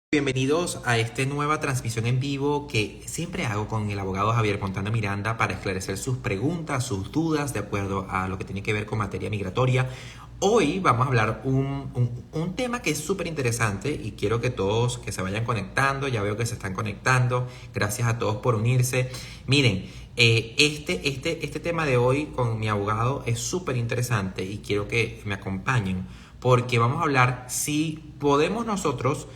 Bienvenidos a esta nueva transmisión en vivo que siempre hago con el abogado Javier Montano Miranda para esclarecer sus preguntas, sus dudas de acuerdo a lo que tiene que ver con materia migratoria. Hoy vamos a hablar un tema que es súper interesante y quiero que todos que se vayan conectando, ya veo que se están conectando, gracias a todos por unirse. Miren, este tema de hoy con mi abogado es súper interesante y quiero que me acompañen porque vamos a hablar si podemos nosotros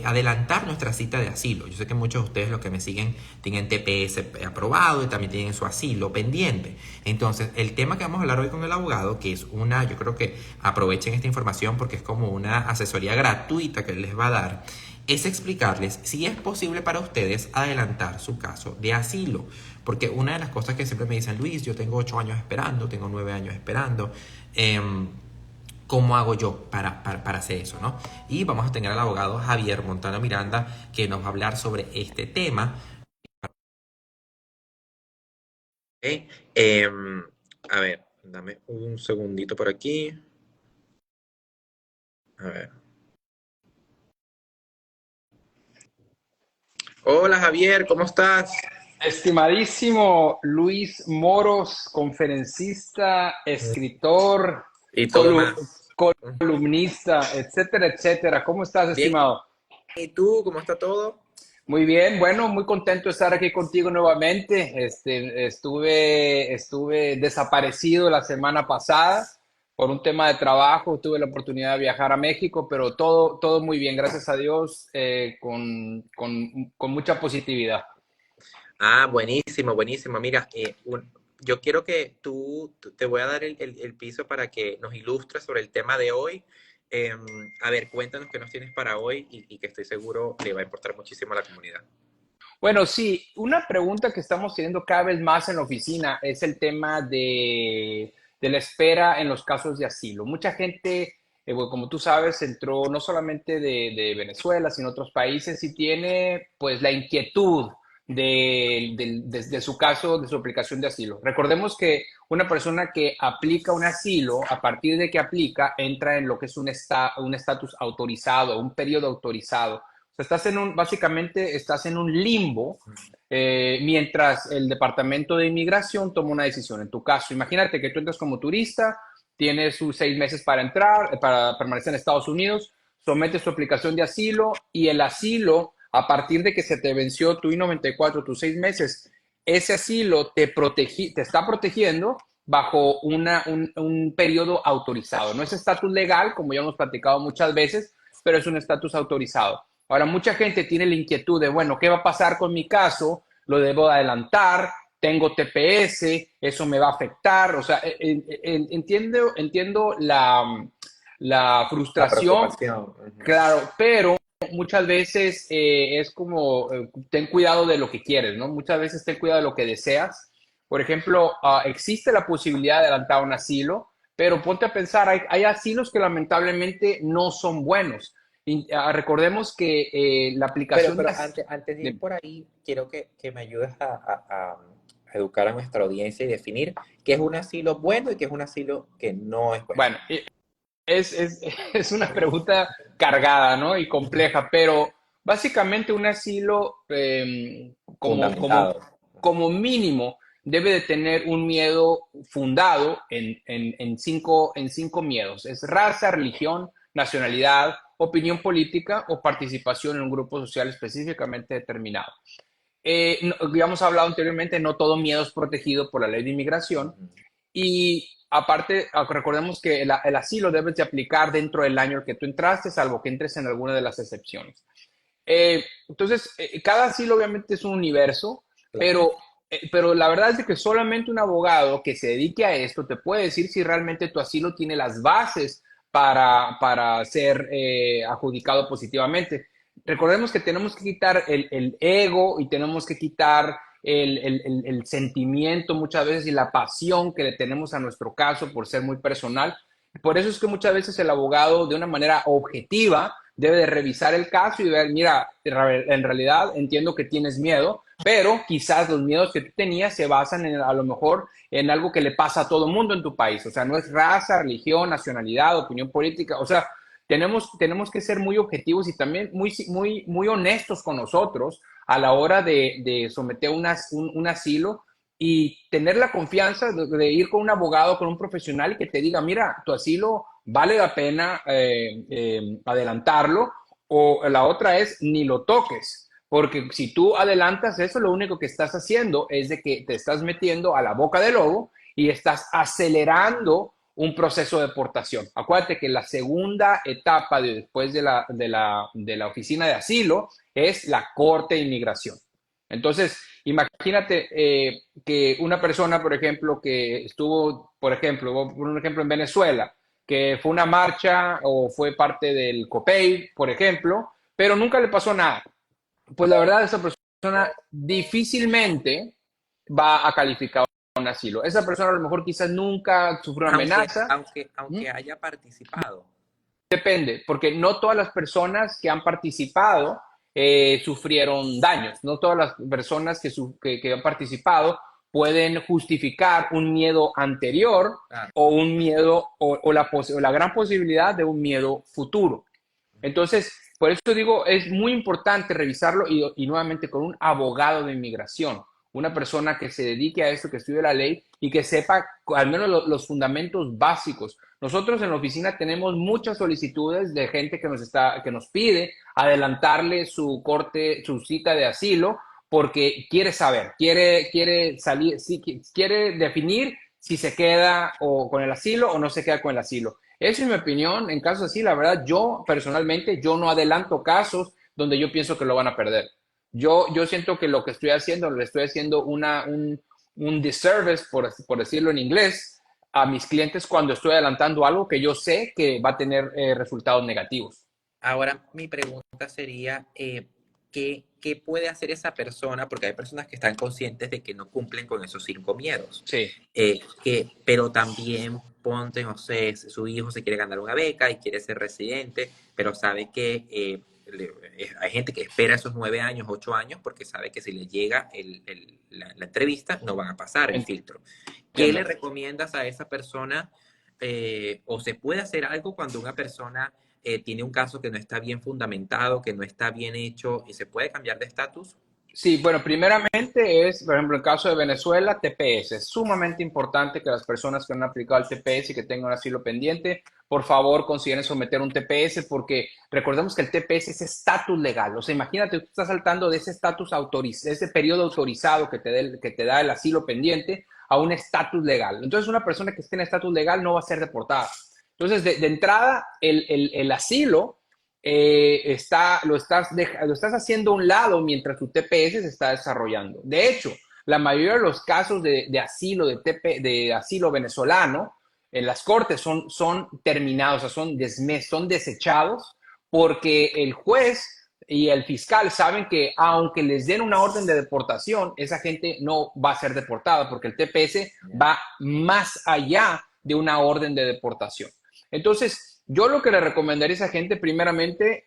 adelantar nuestra cita de asilo. Yo sé que muchos de ustedes, los que me siguen, tienen TPS aprobado y también tienen su asilo pendiente. Entonces, el tema que vamos a hablar hoy con el abogado, que es yo creo que aprovechen esta información porque es como una asesoría gratuita que él les va a dar, es explicarles si es posible para ustedes adelantar su caso de asilo. Porque una de las cosas que siempre me dicen, Luis, yo tengo 8 años esperando, tengo 9 años esperando. ¿Cómo hago yo para hacer eso, no? Y vamos a tener al abogado Javier Montano Miranda que nos va a hablar sobre este tema. ¿Ok? A ver, dame un segundito por aquí. A ver. Hola Javier, ¿cómo estás? Estimadísimo Luis Moros, conferencista, escritor, Y todo colu- más. columnista, etcétera, etcétera. ¿Cómo estás, Bien, estimado? ¿y tú? ¿Cómo está todo? Muy bien, bueno, muy contento de estar aquí contigo nuevamente. Estuve desaparecido la semana pasada por un tema de trabajo. Tuve la oportunidad de viajar a México, pero todo muy bien, gracias a Dios, con mucha positividad. Ah, buenísimo, buenísimo. Mira, yo quiero que te voy a dar el piso para que nos ilustres sobre el tema de hoy. Em, a ver, cuéntanos qué nos tienes para hoy y que estoy seguro le va a importar muchísimo a la comunidad. Bueno, sí, una pregunta que estamos teniendo cada vez más en la oficina es el tema de la espera en los casos de asilo. Mucha gente, bueno, como tú sabes, entró no solamente de Venezuela, sino otros países y tiene pues la inquietud de su caso, de su aplicación de asilo. Recordemos que una persona que aplica un asilo, a partir de que aplica, entra en lo que es un estatus autorizado, un periodo autorizado. O sea, básicamente estás en un limbo mientras el Departamento de Inmigración toma una decisión. En tu caso, imagínate que tú entras como turista, tienes sus 6 meses para entrar, para permanecer en Estados Unidos, sometes tu aplicación de asilo y el asilo, a partir de que se te venció tu I-94, tus 6 meses, ese asilo te está protegiendo bajo un periodo autorizado. No es estatus legal, como ya hemos platicado muchas veces, pero es un estatus autorizado. Ahora, mucha gente tiene la inquietud de, bueno, ¿qué va a pasar con mi caso? ¿Lo debo adelantar? ¿Tengo TPS? ¿Eso me va a afectar? O sea, entiendo la La frustración, preocupación. Ujú. claro, pero muchas veces es como, ten cuidado de lo que quieres, ¿no? Muchas veces ten cuidado de lo que deseas. Por ejemplo, existe la posibilidad de adelantar un asilo, pero ponte a pensar, hay asilos que lamentablemente no son buenos. Y, recordemos que la Pero, aplicación pero antes de ir de- por ahí, quiero que me ayudes a educar a nuestra audiencia y definir qué es un asilo bueno y qué es un asilo que no es bueno. bueno, es una pregunta cargada, ¿no? Y compleja, pero básicamente un asilo Fundamentado. como mínimo debe de tener un miedo fundado en cinco miedos. Es raza, religión, nacionalidad, opinión política o participación en un grupo social específicamente determinado. Ya hemos hablado anteriormente, no todo miedo es protegido por la ley de inmigración Ujú. y aparte, recordemos que el asilo debes de aplicar dentro del año que tú entraste, salvo que entres en alguna de las excepciones. Entonces, cada asilo obviamente es un universo, Claro. pero la verdad es de que solamente un abogado que se dedique a esto te puede decir si realmente tu asilo tiene las bases para ser adjudicado positivamente. Recordemos que tenemos que quitar el ego y tenemos que quitar el sentimiento muchas veces y la pasión que le tenemos a nuestro caso por ser muy personal. Por eso es que muchas veces el abogado, de una manera objetiva, debe de revisar el caso y ver, mira, en realidad entiendo que tienes miedo, pero quizás los miedos que tú tenías se basan a lo mejor en algo que le pasa a todo mundo en tu país. O sea, no es raza, religión, nacionalidad, opinión política. O sea, tenemos que ser muy objetivos y también muy honestos con nosotros a la hora de someter un asilo y tener la confianza de ir con un abogado, con un profesional y que te diga, mira, tu asilo vale la pena adelantarlo, o la otra es ni lo toques. Porque si tú adelantas eso, lo único que estás haciendo es de que te estás metiendo a la boca del lobo y estás acelerando un proceso de deportación. Acuérdate que la segunda etapa después de la oficina de asilo es la corte de inmigración. Entonces, imagínate que una persona, por ejemplo, que estuvo, por ejemplo, un ejemplo en Venezuela, que fue una marcha o fue parte del COPEI, por ejemplo, pero nunca le pasó nada. Pues la verdad, esa persona difícilmente va a calificar un asilo. Esa persona a lo mejor quizás nunca sufrió una Aunque, amenaza. aunque, ¿Mm? aunque haya participado. Depende, porque no todas las personas que han participado sufrieron daños. No todas las personas que han participado pueden justificar un miedo anterior Claro. o un miedo o la gran posibilidad de un miedo futuro. Entonces, por eso digo, es muy importante revisarlo y nuevamente con un abogado de inmigración, una persona que se dedique a esto, que estudie la ley y que sepa al menos los fundamentos básicos. Nosotros en la oficina tenemos muchas solicitudes de gente que nos pide adelantarle su cita de asilo porque quiere saber, quiere salir, sí, quiere definir si se queda o con el asilo o no se queda con el asilo. Esa es mi opinión. En casos así, la verdad, yo personalmente, yo no adelanto casos donde yo pienso que lo van a perder. Yo siento que lo que estoy haciendo, le estoy haciendo un disservice, por decirlo en inglés, a mis clientes cuando estoy adelantando algo que yo sé que va a tener resultados negativos. Ahora, mi pregunta sería, ¿qué puede hacer esa persona? Porque hay personas que están conscientes de que no cumplen con esos 5 miedos. Sí, Pero también ponte, no sé, su hijo se quiere ganar una beca y quiere ser residente, pero sabe que hay gente que espera esos 9 años, 8 años, porque sabe que si le llega la entrevista, no van a pasar el filtro. ¿Qué le entiendo. recomiendas a esa persona? ¿O se puede hacer algo cuando una persona tiene un caso que no está bien fundamentado, que no está bien hecho, y se puede cambiar de estatus? Sí, bueno, primeramente es, por ejemplo, el caso de Venezuela, TPS. Es sumamente importante que las personas que han aplicado el TPS y que tengan un asilo pendiente, por favor, consideren someter un TPS porque recordemos que el TPS es estatus legal. O sea, imagínate, tú estás saltando de ese estatus autorizado, de ese periodo autorizado que te da el asilo pendiente a un estatus legal. Entonces, una persona que esté en estatus legal no va a ser deportada. Entonces, de entrada, el asilo lo estás haciendo a un lado mientras tu TPS se está desarrollando. De hecho, la mayoría de los casos de asilo, de asilo venezolano, en las cortes son terminados, o sea, son desechados porque el juez y el fiscal saben que aunque les den una orden de deportación, esa gente no va a ser deportada porque el TPS va más allá de una orden de deportación. Entonces, yo lo que le recomendaría a esa gente, primeramente,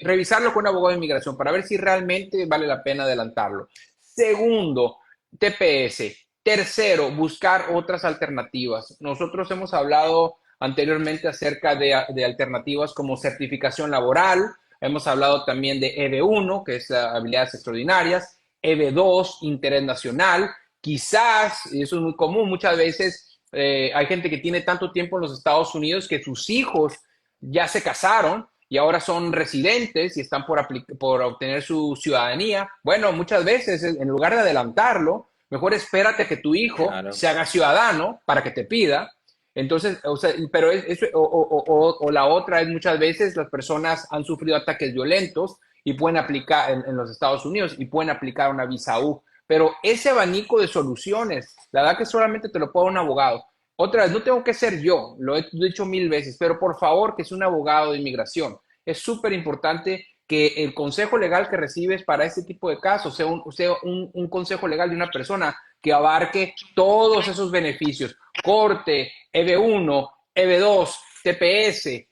revisarlo con un abogado de inmigración para ver si realmente vale la pena adelantarlo. Segundo, TPS. Tercero, buscar otras alternativas. Nosotros hemos hablado anteriormente acerca de alternativas como certificación laboral, hemos hablado también de EB1, que es habilidades extraordinarias, EB2, interés nacional, quizás, y eso es muy común, muchas veces hay gente que tiene tanto tiempo en los Estados Unidos que sus hijos ya se casaron y ahora son residentes y están por obtener su ciudadanía. Bueno, muchas veces en lugar de adelantarlo, mejor espérate que tu hijo Claro. se haga ciudadano para que te pida. Entonces, o sea, pero o la otra es muchas veces las personas han sufrido ataques violentos y pueden aplicar en los Estados Unidos y pueden aplicar una visa U. Pero ese abanico de soluciones, la verdad que solamente te lo puede un abogado. Otra vez, no tengo que ser yo, lo he dicho 1000 veces, pero por favor que sea un abogado de inmigración. Es súper importante que el consejo legal que recibes para este tipo de casos sea un consejo legal de una persona que abarque todos esos beneficios. Corte, EB1, EB2, TPS,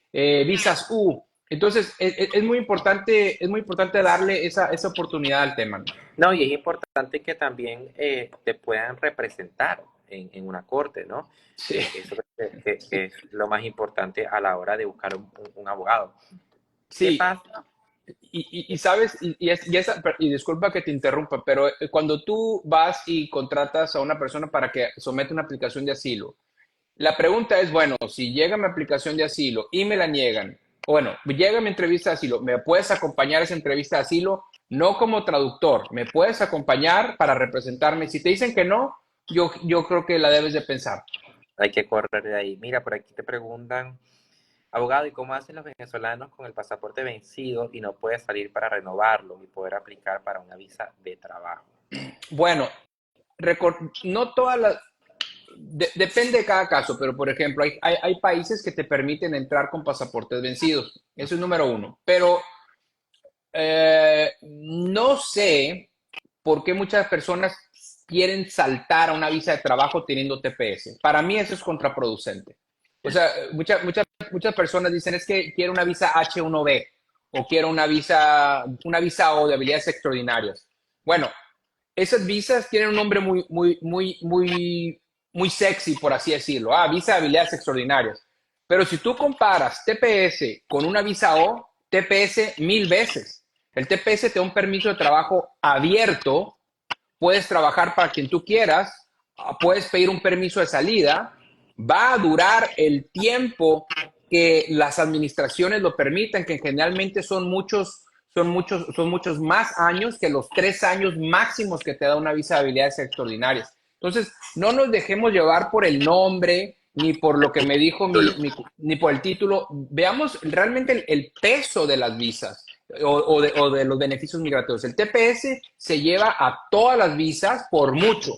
visas U. Entonces, es muy importante darle esa oportunidad al tema, ¿no? No, y es importante que también te puedan representar. en una corte, ¿no? Sí. Eso que es lo más importante a la hora de buscar un abogado. ¿Qué Sí, pasa? y sabes, y disculpa que te interrumpa, pero cuando tú vas y contratas a una persona para que someta una aplicación de asilo, la pregunta es, bueno, si llega mi aplicación de asilo y me la niegan, bueno, llega mi entrevista de asilo, ¿me puedes acompañar a esa entrevista de asilo? No como traductor, ¿me puedes acompañar para representarme? Si te dicen que no, yo creo que la debes de pensar. Hay que correr de ahí. Mira, por aquí te preguntan, abogado, ¿y cómo hacen los venezolanos con el pasaporte vencido y no puede salir para renovarlo y poder aplicar para una visa de trabajo? Bueno, no todas las, depende de cada caso, pero por ejemplo, hay países que te permiten entrar con pasaportes vencidos. Eso es número uno. Pero no sé por qué muchas personas quieren saltar a una visa de trabajo teniendo TPS. Para mí eso es contraproducente. O sea, muchas personas dicen es que quiero una visa H1B o quiero una visa O de habilidades extraordinarias. Bueno, esas visas tienen un nombre muy sexy, por así decirlo. Ah, visa de habilidades extraordinarias. Pero si tú comparas TPS con una visa O, TPS mil veces. El TPS te da un permiso de trabajo abierto, puedes trabajar para quien tú quieras, puedes pedir un permiso de salida, va a durar el tiempo que las administraciones lo permitan, que generalmente son muchos más años que los 3 años máximos que te da una visa de habilidades extraordinarias. Entonces, no nos dejemos llevar por el nombre, ni por lo que me dijo ni por el título. Veamos realmente el peso de las visas o de los beneficios migratorios. El TPS se lleva a todas las visas por mucho.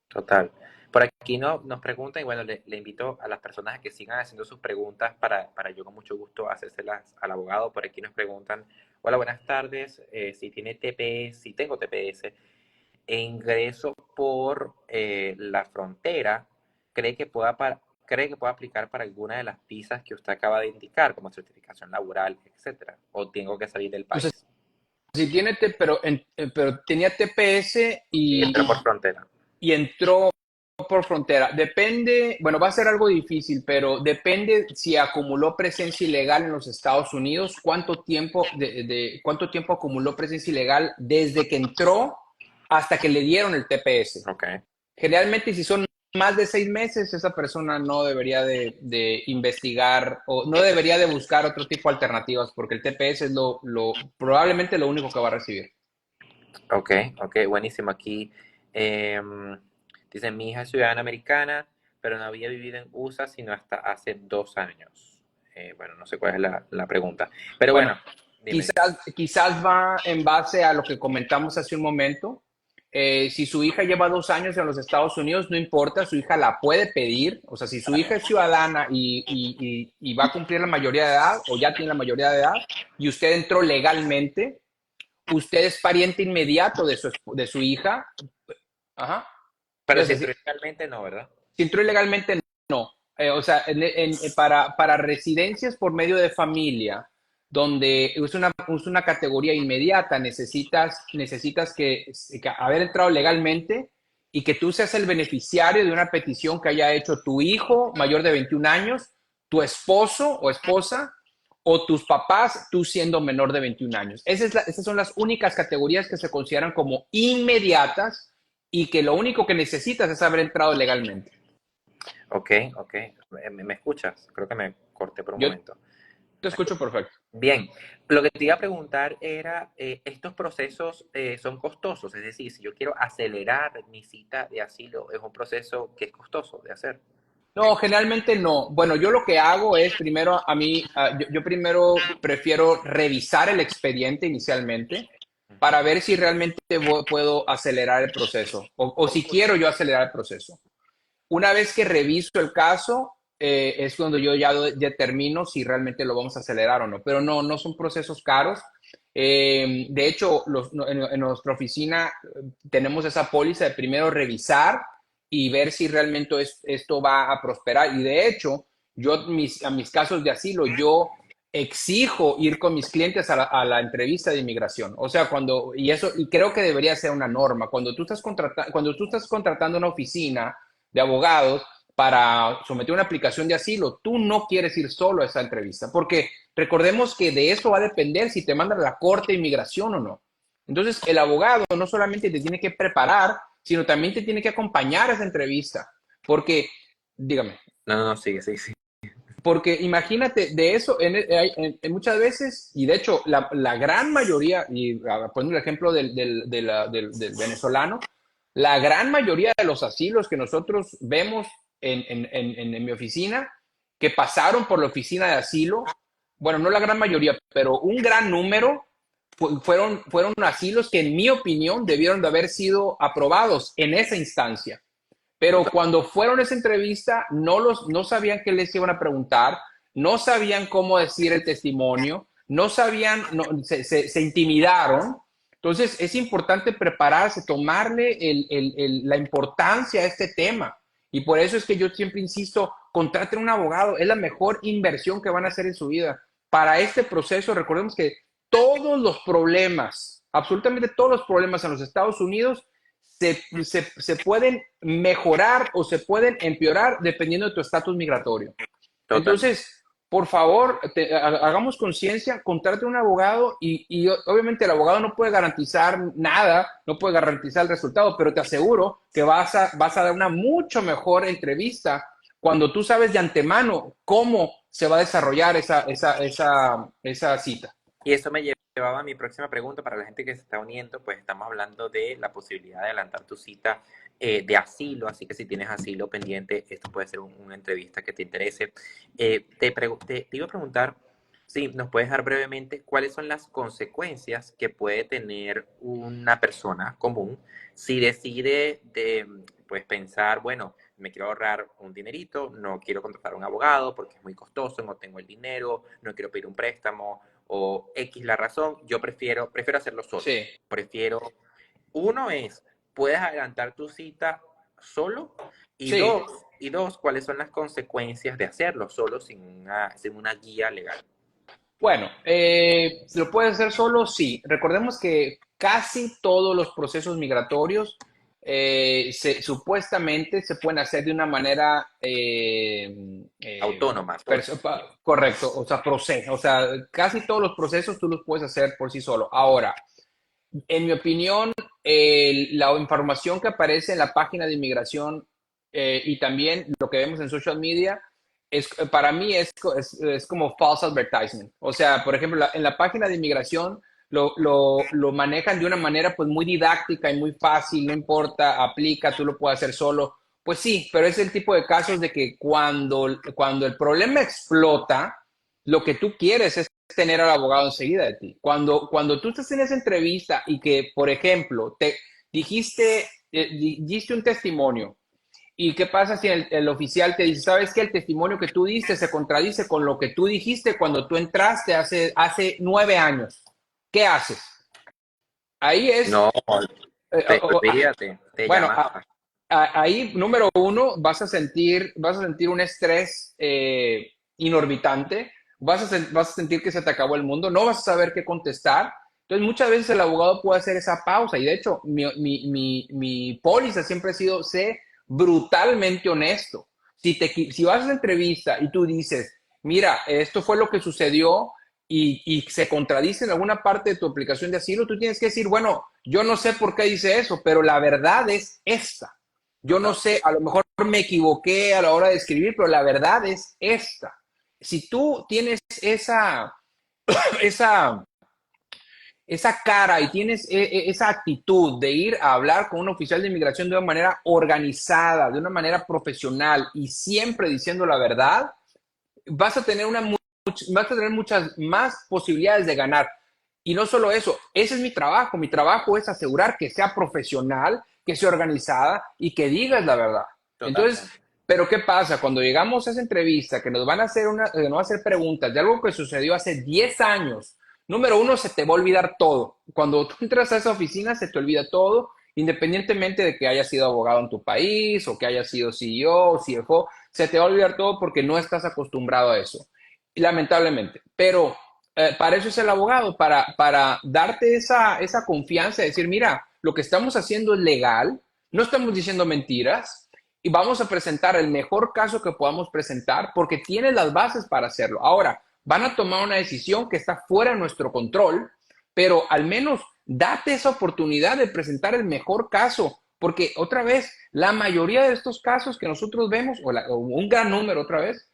Total. Por aquí nos preguntan, y bueno, le invito a las personas a que sigan haciendo sus preguntas para yo con mucho gusto hacérselas al abogado. Por aquí nos preguntan, hola, buenas tardes, si tiene TPS, si tengo TPS, e ingreso por la frontera, ¿cree que pueda aplicar para alguna de las visas que usted acaba de indicar, como certificación laboral, etcétera? ¿O tengo que salir del O sea, país? si tiene, pero tenía TPS Y entro por frontera. y entró por frontera. Depende, bueno, va a ser algo difícil, pero depende si acumuló presencia ilegal en los Estados Unidos, cuánto tiempo acumuló presencia ilegal desde que entró hasta que le dieron el TPS. Ok. Generalmente, si son más de 6 meses, esa persona no debería de investigar o no debería de buscar otro tipo de alternativas porque el TPS es probablemente lo único que va a recibir. Ok, ok, buenísimo. Aquí dice, mi hija es ciudadana americana, pero no había vivido en USA sino hasta hace 2 años. Bueno, no sé cuál es la pregunta. Pero Bueno, bueno, dime. quizás va en base a lo que comentamos hace un momento. Si su hija lleva 2 años en los Estados Unidos, no importa, su hija la puede pedir. O sea, si su hija es ciudadana y va a cumplir la mayoría de edad o ya tiene la mayoría de edad y usted entró legalmente, usted es pariente inmediato de su hija. Ajá. Pero si Entonces, entró ilegalmente, no, ¿verdad? si entró ilegalmente, no. O sea, para residencias por medio de familia, donde es una categoría inmediata, necesitas que haber entrado legalmente y que tú seas el beneficiario de una petición que haya hecho tu hijo mayor de 21 años, tu esposo o esposa, o tus papás, tú siendo menor de 21 años. Esas son las únicas categorías que se consideran como inmediatas y que lo único que necesitas es haber entrado legalmente. Ok, ok. ¿Me escuchas? Creo que me corté por un Yo momento. te ¿Me escucho escuchas? perfecto. Bien, lo que te iba a preguntar era, ¿estos procesos son costosos? Es decir, si yo quiero acelerar mi cita de asilo, ¿es un proceso que es costoso de hacer? No, generalmente no. Bueno, yo lo que hago es primero, yo primero prefiero revisar el expediente inicialmente para ver si realmente puedo acelerar el proceso o si quiero yo acelerar el proceso. Una vez que reviso el caso, es cuando yo ya determino si realmente lo vamos a acelerar o no. Pero no, no son procesos caros. De hecho, en nuestra oficina tenemos esa póliza de primero revisar y ver si realmente esto va a prosperar. Y de hecho, a mis casos de asilo, yo exijo ir con mis clientes a la entrevista de inmigración. O sea, y creo que debería ser una norma. Cuando tú estás contratando una oficina de abogados para someter una aplicación de asilo, tú no quieres ir solo a esa entrevista, porque recordemos que de eso va a depender si te mandan a la corte de inmigración o no. Entonces, el abogado no solamente te tiene que preparar, sino también te tiene que acompañar a esa entrevista, porque, dígame. No, no, no, sigue, sigue, sigue. Porque imagínate, de eso, en muchas veces, y de hecho, la gran mayoría, y poniendo el ejemplo del venezolano, la gran mayoría de los asilos que nosotros vemos en mi oficina, que pasaron por la oficina de asilo, bueno, no la gran mayoría, pero un gran número fueron asilos que, en mi opinión, debieron de haber sido aprobados en esa instancia. Pero cuando fueron a esa entrevista, no sabían qué les iban a preguntar, no sabían cómo decir el testimonio, no sabían, se intimidaron. Entonces, es importante prepararse, tomarle la importancia a este tema. Y por eso es que yo siempre insisto, contraten un abogado, es la mejor inversión que van a hacer en su vida. Para este proceso, recordemos que todos los problemas, absolutamente todos los problemas en los Estados Unidos, se pueden mejorar o se pueden empeorar dependiendo de tu estatus migratorio. Total. Entonces, por favor, hagamos conciencia, contrate un abogado y obviamente el abogado no puede garantizar nada, no puede garantizar el resultado, pero te aseguro que vas a dar una mucho mejor entrevista cuando tú sabes de antemano cómo se va a desarrollar esa cita. Y eso me llevaba a mi próxima pregunta para la gente que se está uniendo, pues estamos hablando de la posibilidad de adelantar tu cita de así que si tienes asilo pendiente, esto puede ser una entrevista que te interese. Te iba a preguntar si nos puedes dar brevemente cuáles son las consecuencias que puede tener una persona común si decide pues pensar, bueno, me quiero ahorrar un dinerito, no quiero contratar a un abogado porque es muy costoso, no tengo el dinero, no quiero pedir un préstamo o X la razón, yo prefiero hacerlo solo. Sí. Uno es, puedes adelantar tu cita solo y Sí. dos, ¿cuáles son las consecuencias de hacerlo solo sin una guía legal? Bueno, ¿lo puedes hacer solo? Sí. Recordemos que casi todos los procesos migratorios supuestamente se pueden hacer de una manera Autónoma. correcto, o sea, casi todos los procesos tú los puedes hacer por sí solo. Ahora, en mi opinión, la información que aparece en la página de inmigración y también lo que vemos en social media, para mí es como false advertisement. O sea, por ejemplo, en la página de inmigración lo manejan de una manera pues muy didáctica y muy fácil, no importa, aplica, tú lo puedes hacer solo. Pues sí, pero es el tipo de casos de que cuando el problema explota, lo que tú quieres es tener al abogado enseguida de ti. Cuando tú estás en esa entrevista y que, por ejemplo, te diste un testimonio, ¿y qué pasa si el oficial te dice, sabes que el testimonio que tú diste se contradice con lo que tú dijiste cuando tú entraste hace 9 años? ¿Qué haces? Ahí es... No, olvídate, te bueno, llamas. ahí, número uno, vas a sentir un estrés inorbitante, vas a sentir que se te acabó el mundo, no vas a saber qué contestar. Entonces, muchas veces el abogado puede hacer esa pausa y de hecho, mi póliza siempre ha sido, sé brutalmente honesto. Si vas a la entrevista y tú dices, mira, esto fue lo que sucedió y se contradice en alguna parte de tu aplicación de asilo, tú tienes que decir, bueno, yo no sé por qué dice eso, pero la verdad es esta. Yo no sé, a lo mejor me equivoqué a la hora de escribir, pero la verdad es esta. Si tú tienes esa cara y tienes esa actitud de ir a hablar con un oficial de inmigración de una manera organizada, de una manera profesional y siempre diciendo la verdad, vas a tener muchas más posibilidades de ganar. Y no solo eso, ese es mi trabajo. Mi trabajo es asegurar que sea profesional, que sea organizada y que digas la verdad. Totalmente. Entonces, pero ¿qué pasa? Cuando llegamos a esa entrevista, que nos van a hacer preguntas de algo que sucedió hace 10 años, número uno, se te va a olvidar todo. Cuando tú entras a esa oficina, se te olvida todo, independientemente de que hayas sido abogado en tu país o que hayas sido CEO o CFO, se te va a olvidar todo porque no estás acostumbrado a eso, lamentablemente. Pero para eso es el abogado, para darte esa confianza de decir, mira, lo que estamos haciendo es legal, no estamos diciendo mentiras y vamos a presentar el mejor caso que podamos presentar porque tienes las bases para hacerlo. Ahora, van a tomar una decisión que está fuera de nuestro control, pero al menos date esa oportunidad de presentar el mejor caso, porque otra vez, la mayoría de estos casos que nosotros vemos, o un gran número otra vez,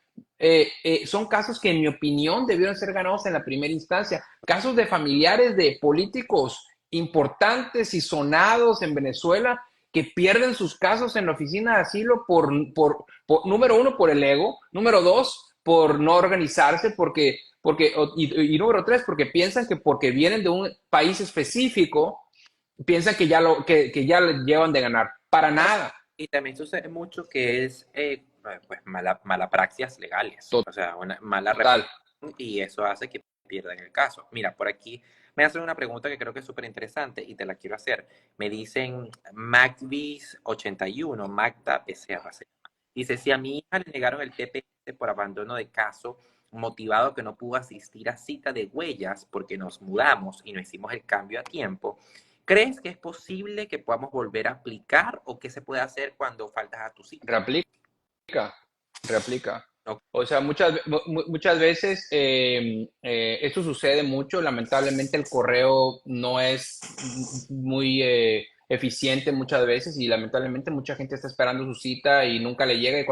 son casos que en mi opinión debieron ser ganados en la primera instancia. Casos de familiares de políticos importantes y sonados en Venezuela que pierden sus casos en la oficina de asilo número uno, por el ego, número dos, por no organizarse, y número tres, porque piensan que porque vienen de un país específico, piensan que ya le llevan de ganar. Para nada. Y también sucede mucho que es pues mala praxis legales, o sea, una mala Total. reputación y eso hace que pierdan el caso. Mira, por aquí me hacen una pregunta que creo que es súper interesante y te la quiero hacer. Me dicen Macvis81, Magda Becerra. Dice, si a mi hija le negaron el TPS por abandono de caso, motivado que no pudo asistir a cita de huellas porque nos mudamos y no hicimos el cambio a tiempo, ¿crees que es posible que podamos volver a aplicar o qué se puede hacer cuando faltas a tu cita? Reaplica. Ok. O sea, muchas veces esto sucede mucho. Lamentablemente el correo no es muy eficiente muchas veces y lamentablemente mucha gente está esperando su cita y nunca le llega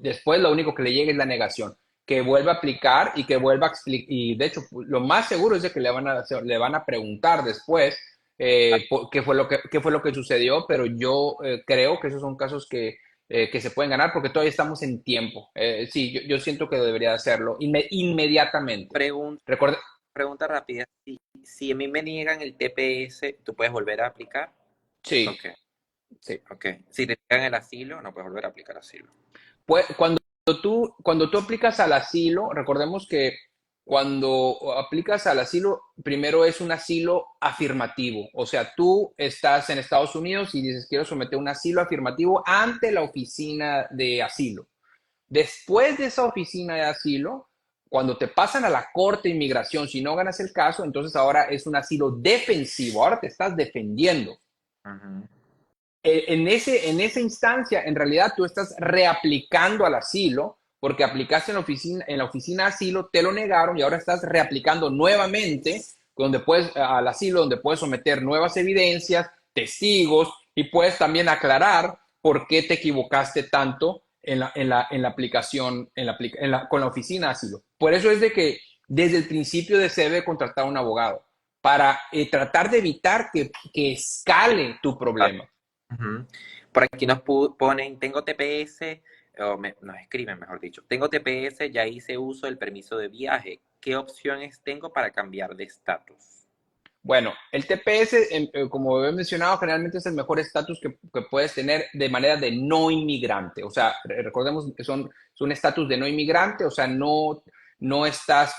después lo único que le llega es la negación. Que vuelva a aplicar y que vuelva a explicar. Y de hecho, lo más seguro es de que le van a preguntar después qué fue lo que sucedió, pero yo creo que esos son casos que se pueden ganar porque todavía estamos en tiempo. Sí, yo siento que debería hacerlo inmediatamente. Pregunta, Recuerda, pregunta rápida. Si a mí me niegan el TPS, ¿tú puedes volver a aplicar? sí, Ok, sí. ok. Si te niegan el asilo, no puedes volver a aplicar asilo. Pues, cuando tú aplicas al asilo, recordemos que cuando aplicas al asilo, primero es un asilo afirmativo. O sea, tú estás en Estados Unidos y dices, quiero someter un asilo afirmativo ante la oficina de asilo. Después de esa oficina de asilo, cuando te pasan a la corte de inmigración, si no ganas el caso, entonces ahora es un asilo defensivo, ahora te estás defendiendo. Ujú. En esa instancia, en realidad tú estás reaplicando al asilo, porque aplicaste en la oficina de asilo, te lo negaron y ahora estás reaplicando nuevamente al asilo, donde puedes someter nuevas evidencias, testigos y puedes también aclarar por qué te equivocaste tanto en la aplicación, con la oficina de asilo. Por eso es de que desde el principio se debe contratar a un abogado para tratar de evitar que escale tu problema. Ujú. Por aquí nos ponen, tengo TPS, nos escriben, mejor dicho, tengo TPS, ya hice uso del permiso de viaje. ¿Qué opciones tengo para cambiar de estatus? Bueno, el TPS, como he mencionado, generalmente es el mejor estatus que puedes tener de manera de no inmigrante. O sea, recordemos que son un estatus de no inmigrante, o sea, no estás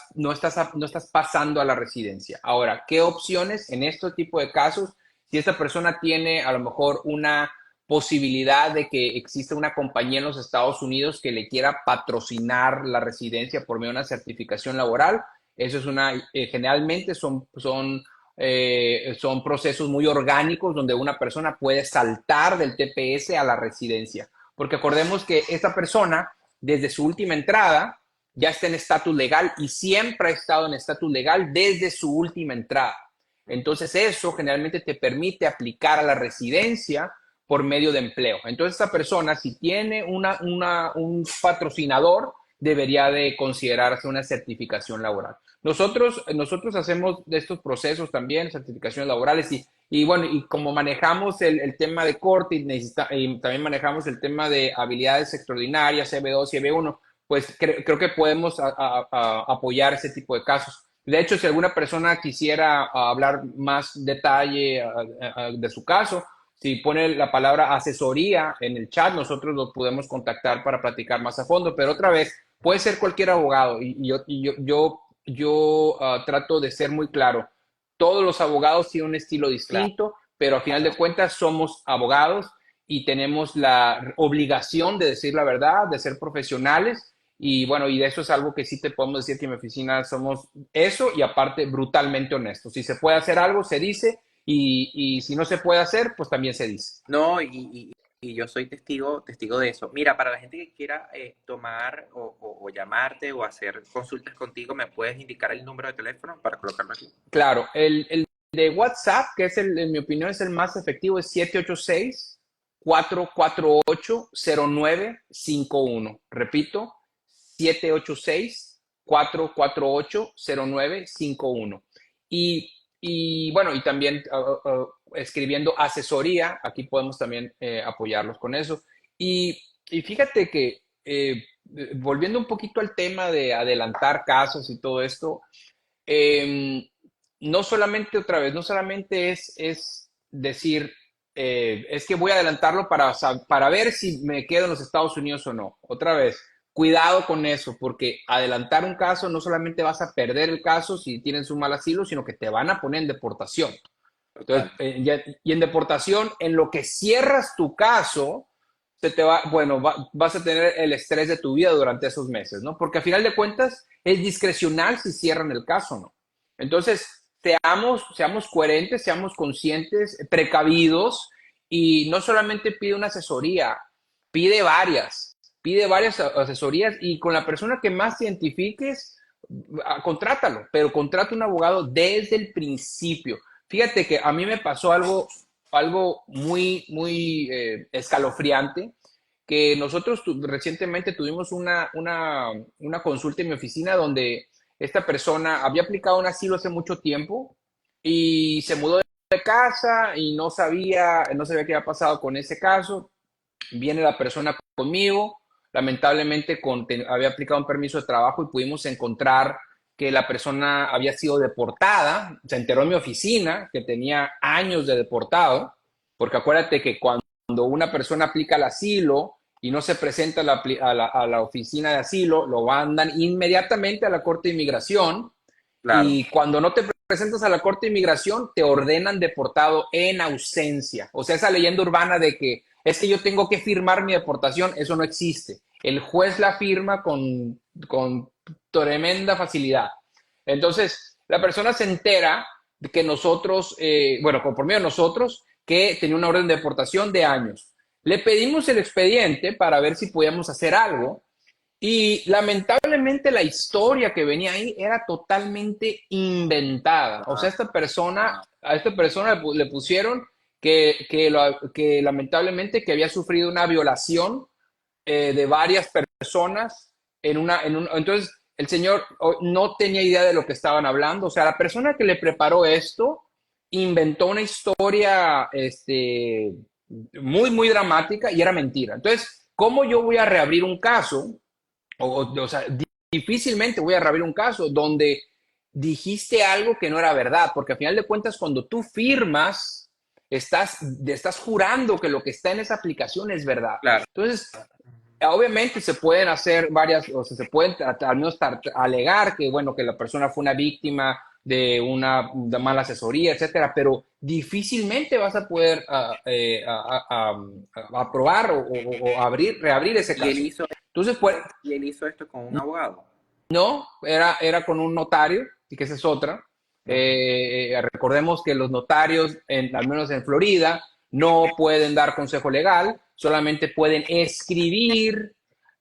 pasando a la residencia. Ahora, ¿qué opciones en este tipo de casos? Si esta persona tiene a lo mejor una posibilidad de que exista una compañía en los Estados Unidos que le quiera patrocinar la residencia por medio de una certificación laboral, eso es generalmente son procesos muy orgánicos donde una persona puede saltar del TPS a la residencia. Porque acordemos que esta persona, desde su última entrada, ya está en estatus legal y siempre ha estado en estatus legal desde su última entrada. Entonces eso generalmente te permite aplicar a la residencia por medio de empleo. Entonces esta persona, si tiene un patrocinador, debería de considerarse una certificación laboral. Nosotros hacemos de estos procesos también, certificaciones laborales, y bueno, y como manejamos el tema de corte y también manejamos el tema de habilidades extraordinarias, CB2 y EB1, pues creo que podemos apoyar ese tipo de casos. De hecho, si alguna persona quisiera hablar más detalle de su caso, si pone la palabra asesoría en el chat, nosotros lo podemos contactar para platicar más a fondo, pero otra vez, puede ser cualquier abogado y yo trato de ser muy claro. Todos los abogados tienen un estilo distinto, pero a final de cuentas somos abogados y tenemos la obligación de decir la verdad, de ser profesionales. Y bueno, y de eso es algo que sí te podemos decir que en mi oficina somos eso y aparte brutalmente honestos. Si se puede hacer algo, se dice y si no se puede hacer, pues también se dice. No, y yo soy testigo de eso. Mira, para la gente que quiera tomar o llamarte o hacer consultas contigo, ¿me puedes indicar el número de teléfono para colocarlo aquí? Claro, el de WhatsApp, que es en mi opinión es el más efectivo, es 786-448-0951. Repito, 786-448-0951. Y bueno, y también escribiendo asesoría, aquí podemos también apoyarlos con eso. Y fíjate que volviendo un poquito al tema de adelantar casos y todo esto, eh, no solamente otra vez, no solamente es decir, es que voy a adelantarlo para ver si me quedo en los Estados Unidos o no. Otra vez, cuidado con eso, porque adelantar un caso no solamente vas a perder el caso si tienes un mal asilo, sino que te van a poner en deportación. Entonces, Total. y en deportación, en lo que cierras tu caso, se te va, bueno, vas a tener el estrés de tu vida durante esos meses, ¿no? Porque a final de cuentas es discrecional si cierran el caso o no. Entonces, seamos coherentes, seamos conscientes, precavidos y no solamente pide una asesoría, pide varias asesorías y con la persona que más te identifiques, contrátalo, pero contrata un abogado desde el principio. Fíjate que a mí me pasó algo muy escalofriante, que nosotros recientemente tuvimos una consulta en mi oficina donde esta persona había aplicado un asilo hace mucho tiempo y se mudó de casa y no sabía qué había pasado con ese caso. Viene la persona conmigo, lamentablemente había aplicado un permiso de trabajo y pudimos encontrar que la persona había sido deportada. Se enteró en mi oficina que tenía años de deportado, porque acuérdate que cuando una persona aplica el asilo y no se presenta a la oficina de asilo, lo mandan inmediatamente a la Corte de Inmigración Claro. y cuando no te presentas a la Corte de Inmigración, te ordenan deportado en ausencia. O sea, esa leyenda urbana de que es que yo tengo que firmar mi deportación, eso no existe. El juez la firma con tremenda facilidad. Entonces, la persona se entera de que nosotros, bueno, por medio de nosotros, que tenía una orden de deportación de años. Le pedimos el expediente para ver si podíamos hacer algo y lamentablemente la historia que venía ahí era totalmente inventada. O sea, a esta persona le pusieron que lamentablemente que había sufrido una violación de varias personas entonces el señor no tenía idea de lo que estaban hablando. O sea, la persona que le preparó esto inventó una historia muy dramática y era mentira. Entonces, ¿cómo yo voy a reabrir un caso? O sea, difícilmente voy a reabrir un caso donde dijiste algo que no era verdad, porque al final de cuentas, cuando tú firmas, estás jurando que lo que está en esa aplicación es verdad. Claro. Entonces, obviamente se pueden hacer varias, o sea, se pueden al menos alegar que, bueno, que la persona fue una víctima de mala asesoría, etcétera, pero difícilmente vas a poder aprobar o reabrir ese Y él caso. hizo, Entonces, pues, y él hizo esto con un abogado. no, era con un notario, y que esa es otra. Recordemos que los notarios, al menos en Florida, no pueden dar consejo legal, solamente pueden escribir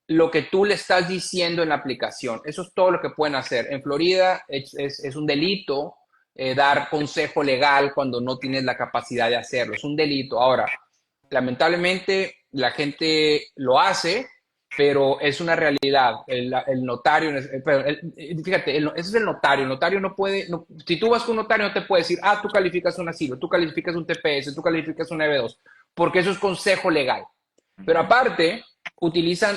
lo que tú le estás diciendo en la aplicación. Eso es todo lo que pueden hacer. En Florida es un delito dar consejo legal cuando no tienes la capacidad de hacerlo. Es un delito. Ahora, lamentablemente la gente lo hace, pero es una realidad. El notario, fíjate, ese es el notario. El notario no puede, si tú vas con un notario no te puede decir, tú calificas un asilo, tú calificas un TPS, tú calificas un EB2, porque eso es consejo legal. Pero aparte,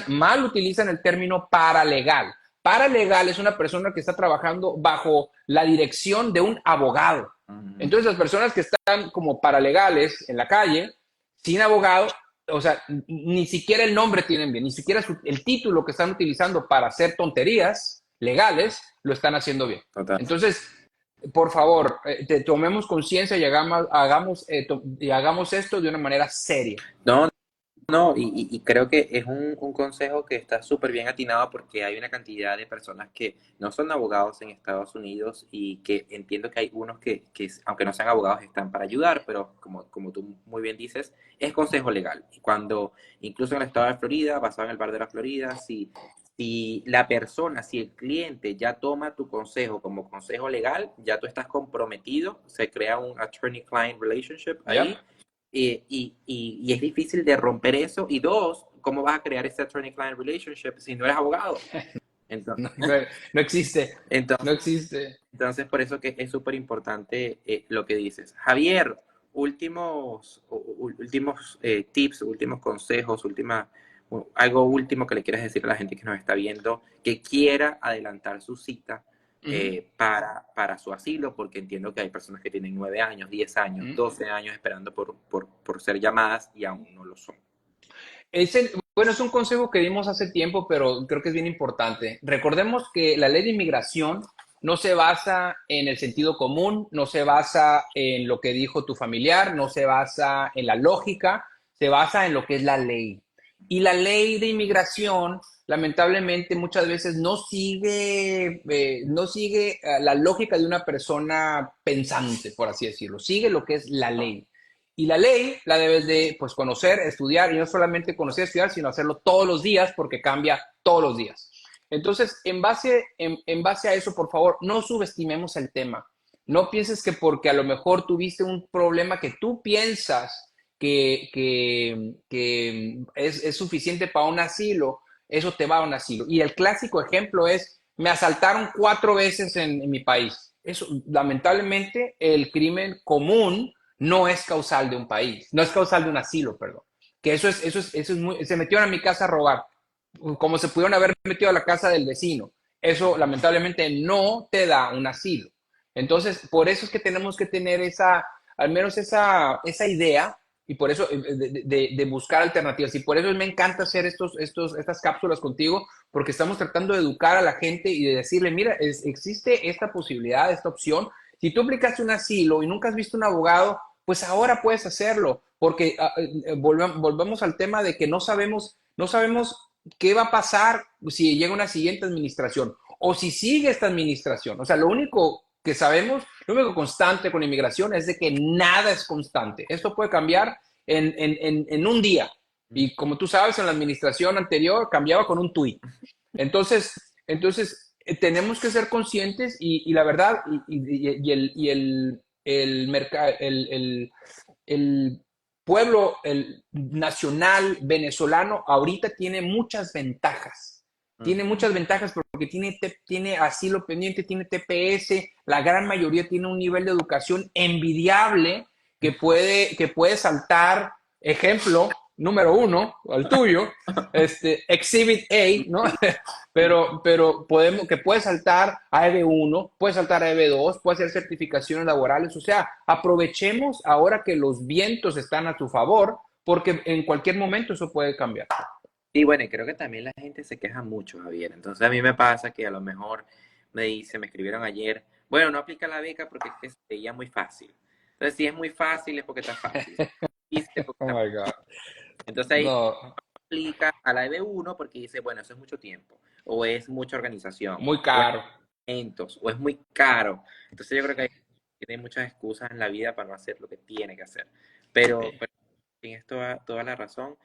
mal utilizan el término paralegal. Paralegal es una persona que está trabajando bajo la dirección de un abogado. Entonces, las personas que están como paralegales en la calle, sin abogado, o sea, ni siquiera el nombre tienen bien, ni siquiera el título que están utilizando para hacer tonterías legales, lo están haciendo bien. Total. Entonces, por favor, tomemos conciencia y hagamos esto de una manera seria. No, No, y creo que es un consejo que está súper bien atinado porque hay una cantidad de personas que no son abogados en Estados Unidos y que entiendo que hay unos que aunque no sean abogados, están para ayudar, pero como tú muy bien dices, es consejo legal. Y cuando, incluso en el estado de Florida, basado en el bar de la Florida, si la persona, si el cliente ya toma tu consejo como consejo legal, ya tú estás comprometido, se crea un attorney-client relationship ¿Ya? ahí y es difícil de romper eso. Y dos, ¿cómo vas a crear ese attorney-client relationship si no eres abogado? Entonces, No, no existe, no entonces, existe. entonces por eso que es súper importante lo que dices. Javier, últimos tips, últimos consejos, algo último que le quieras decir a la gente que nos está viendo, que quiera adelantar su cita Ujú, para su asilo, porque entiendo que hay personas que tienen 9 años, 10 años, ujú. 12 años esperando por ser llamadas y aún no lo son. Bueno, es un consejo que dimos hace tiempo, pero creo que es bien importante. Recordemos que la ley de inmigración no se basa en el sentido común, no se basa en lo que dijo tu familiar, no se basa en la lógica, se basa en lo que es la ley. Y la ley de inmigración, lamentablemente, muchas veces no sigue la lógica de una persona pensante, por así decirlo. Sigue lo que es la ley. Y la ley la debes de pues, conocer, estudiar, y no solamente conocer, estudiar, sino hacerlo todos los días porque cambia todos los días. Entonces, en base a eso, por favor, no subestimemos el tema. No pienses que porque a lo mejor tuviste un problema que tú piensas que es suficiente para un asilo, eso te va a un asilo. Y el clásico ejemplo es, me asaltaron 4 veces en mi país. Eso, lamentablemente, el crimen común no es causal de un país, no es causal de un asilo, perdón. Que eso es muy, se metieron a mi casa a robar, como se pudieron haber metido a la casa del vecino. Eso lamentablemente no te da un asilo. Entonces, por eso es que tenemos que tener al menos esa idea y por eso de buscar alternativas. Y por eso me encanta hacer estas cápsulas contigo, porque estamos tratando de educar a la gente y de decirle, mira, existe esta posibilidad, esta opción. Si tú aplicaste un asilo y nunca has visto un abogado, pues ahora puedes hacerlo, porque volvemos al tema de que no sabemos qué va a pasar si llega una siguiente administración o si sigue esta administración. O sea, lo único que sabemos, lo único constante con inmigración es de que nada es constante. Esto puede cambiar en un día. Y como tú sabes, en la administración anterior cambiaba con un tuit. Entonces tenemos que ser conscientes y la verdad, el pueblo el nacional venezolano ahorita tiene muchas ventajas. Tiene muchas ventajas porque tiene asilo pendiente, tiene TPS, la gran mayoría tiene un nivel de educación envidiable que puede saltar, ejemplo número uno, al tuyo, Exhibit A, ¿no? Pero que puede saltar a EB1, puede saltar a EB2, puede hacer certificaciones laborales, o sea, aprovechemos ahora que los vientos están a tu favor, porque en cualquier momento eso puede cambiar. Y bueno, y creo que también la gente se queja mucho, Javier. Entonces a mí me pasa que a lo mejor me escribieron ayer, bueno, no aplica la beca porque es que se veía muy fácil. Entonces si es muy fácil es porque está fácil. Dice porque Oh está my fácil. God. Entonces ahí No, aplica a la EB1 porque dice, bueno, eso es mucho tiempo, o es mucha organización, muy o es caro. eventos, o es muy caro. Entonces yo creo que tiene muchas excusas en la vida para no hacer lo que tiene que hacer. Sí. Pero tienes toda la razón.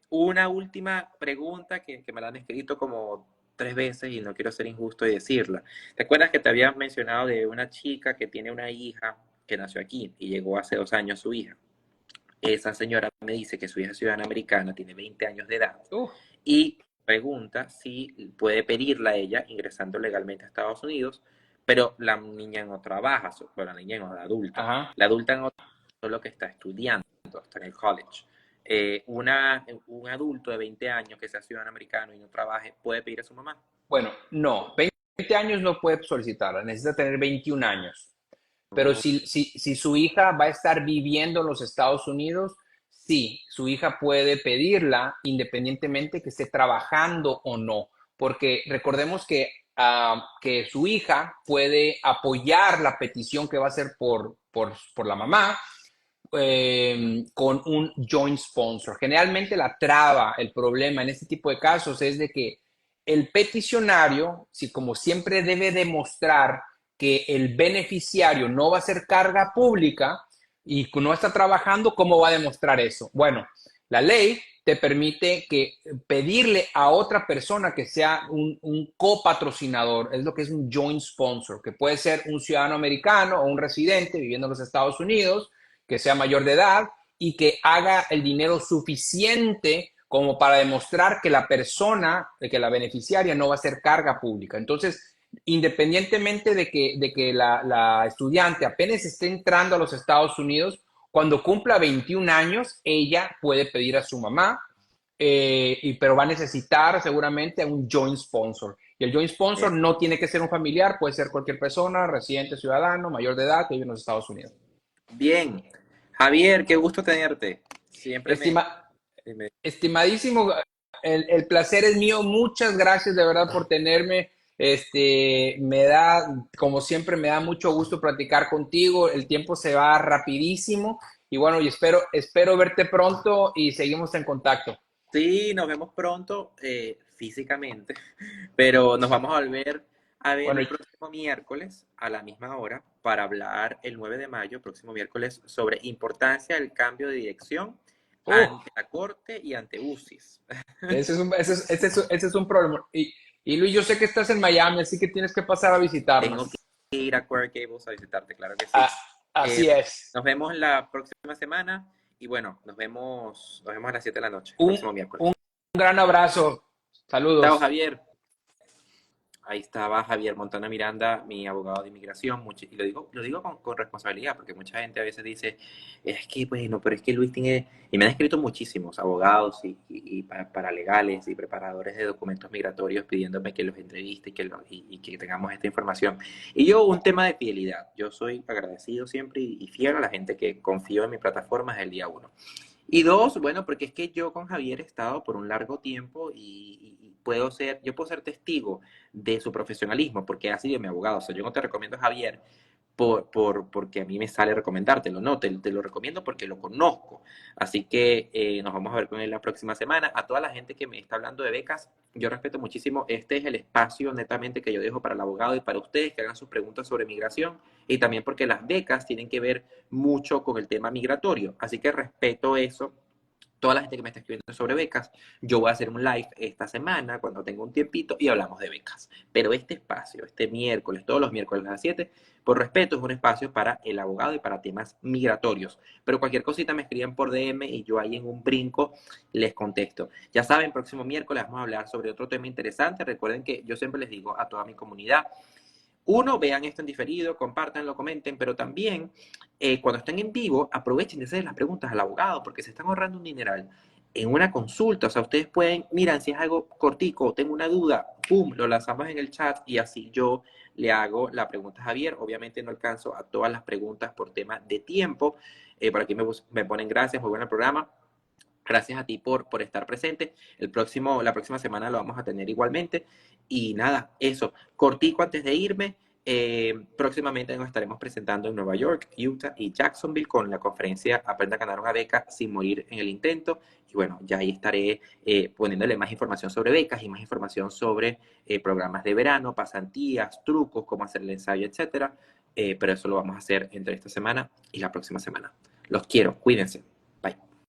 Una última pregunta que me la han escrito como 3 veces y no quiero ser injusto y decirla. ¿Te acuerdas que te había mencionado de una chica que tiene una hija que nació aquí y llegó hace 2 años su hija? Esa señora me dice que su hija es ciudadana americana, tiene 20 años de edad Uh, y pregunta si puede pedirla a ella ingresando legalmente a Estados Unidos, pero la niña no trabaja, bueno, la niña no, la adulta. ajá. La adulta no solo que está estudiando, está en el college. Un adulto de 20 años que sea ciudadano americano y no trabaje, ¿puede pedir a su mamá? Bueno, no, 20 años no puede solicitarla, necesita tener 21 años. Pero Oh, si su hija va a estar viviendo en los Estados Unidos, sí, su hija puede pedirla independientemente que esté trabajando o no, porque recordemos que su hija puede apoyar la petición que va a hacer por la mamá con un joint sponsor. Generalmente la traba, el problema en este tipo de casos es de que el peticionario, si como siempre debe demostrar que el beneficiario no va a ser carga pública y no está trabajando, ¿cómo va a demostrar eso? Bueno, la ley te permite que pedirle a otra persona que sea un copatrocinador, es lo que es un joint sponsor, que puede ser un ciudadano americano o un residente viviendo en los Estados Unidos, que sea mayor de edad y que haga el dinero suficiente como para demostrar que la persona, que la beneficiaria no va a ser carga pública. Entonces, independientemente de que la estudiante apenas esté entrando a los Estados Unidos, cuando cumpla 21 años, ella puede pedir a su mamá, pero va a necesitar seguramente un joint sponsor. Y el joint sponsor Bien. no tiene que ser un familiar, puede ser cualquier persona, residente, ciudadano, mayor de edad que vive en los Estados Unidos. Bien. Javier, qué gusto tenerte. Siempre Estima, me- Estimadísimo, el placer es mío. Muchas gracias de verdad por tenerme. Me da, como siempre, me da mucho gusto platicar contigo. El tiempo se va rapidísimo y bueno, y espero verte pronto y seguimos en contacto. Sí, nos vemos pronto físicamente, pero nos vamos a ver Bueno, el próximo miércoles a la misma hora para hablar el 9 de mayo, próximo miércoles, sobre importancia del cambio de dirección ante la Corte y ante UCIS. ese es un problema. Y Luis, yo sé que estás en Miami, así que tienes que pasar a Tengo que visitarnos. ir a Coral Gables a visitarte, claro que sí. Ah, así Eh, es. nos vemos la próxima semana y bueno, nos vemos a las 7 de la noche, Un, próximo miércoles. un gran abrazo. Chao, Saludos. Javier. Ahí estaba Javier Montana Miranda, mi abogado de inmigración, y lo digo con responsabilidad, porque mucha gente a veces dice, es que, bueno, pero es que Luis tiene, y me han escrito muchísimos abogados y paralegales y preparadores de documentos migratorios pidiéndome que los entreviste y que tengamos esta información. Y yo, un tema de fidelidad, yo soy agradecido siempre y fiel a la gente que confío en mi plataforma desde el día uno. Y dos, bueno, porque es que yo con Javier he estado por un largo tiempo y yo puedo ser testigo de su profesionalismo, porque ha sido mi abogado. O sea, yo no te recomiendo a Javier porque a mí me sale recomendártelo, no, te lo recomiendo porque lo conozco. Así que nos vamos a ver con él la próxima semana. A toda la gente que me está hablando de becas, yo respeto muchísimo. Este es el espacio netamente que yo dejo para el abogado y para ustedes que hagan sus preguntas sobre migración y también porque las becas tienen que ver mucho con el tema migratorio. Así que respeto eso. Toda la gente que me está escribiendo sobre becas, yo voy a hacer un live esta semana cuando tenga un tiempito y hablamos de becas. Pero este espacio, este miércoles, todos los miércoles a las 7, por respeto, es un espacio para el abogado y para temas migratorios. Pero cualquier cosita me escriben por DM y yo ahí en un brinco les contesto. Ya saben, próximo miércoles vamos a hablar sobre otro tema interesante. Recuerden que yo siempre les digo a toda mi comunidad, uno, vean esto en diferido, compártanlo, comenten, pero también cuando estén en vivo, aprovechen de hacer las preguntas al abogado, porque se están ahorrando un dineral en una consulta. O sea, ustedes pueden, miran, si es algo cortico, tengo una duda, pum, lo lanzamos en el chat y así yo le hago la pregunta a Javier. Obviamente no alcanzo a todas las preguntas por tema de tiempo. Por aquí me ponen gracias, muy buen programa. Gracias a ti por estar presente. La próxima semana lo vamos a tener igualmente. Y nada, eso. Cortico antes de irme. Próximamente nos estaremos presentando en Nueva York, Utah y Jacksonville con la conferencia Aprenda a ganar una beca sin morir en el intento. Y bueno, ya ahí estaré poniéndole más información sobre becas y más información sobre programas de verano, pasantías, trucos, cómo hacer el ensayo, etcétera. Pero eso lo vamos a hacer entre esta semana y la próxima semana. Los quiero, cuídense.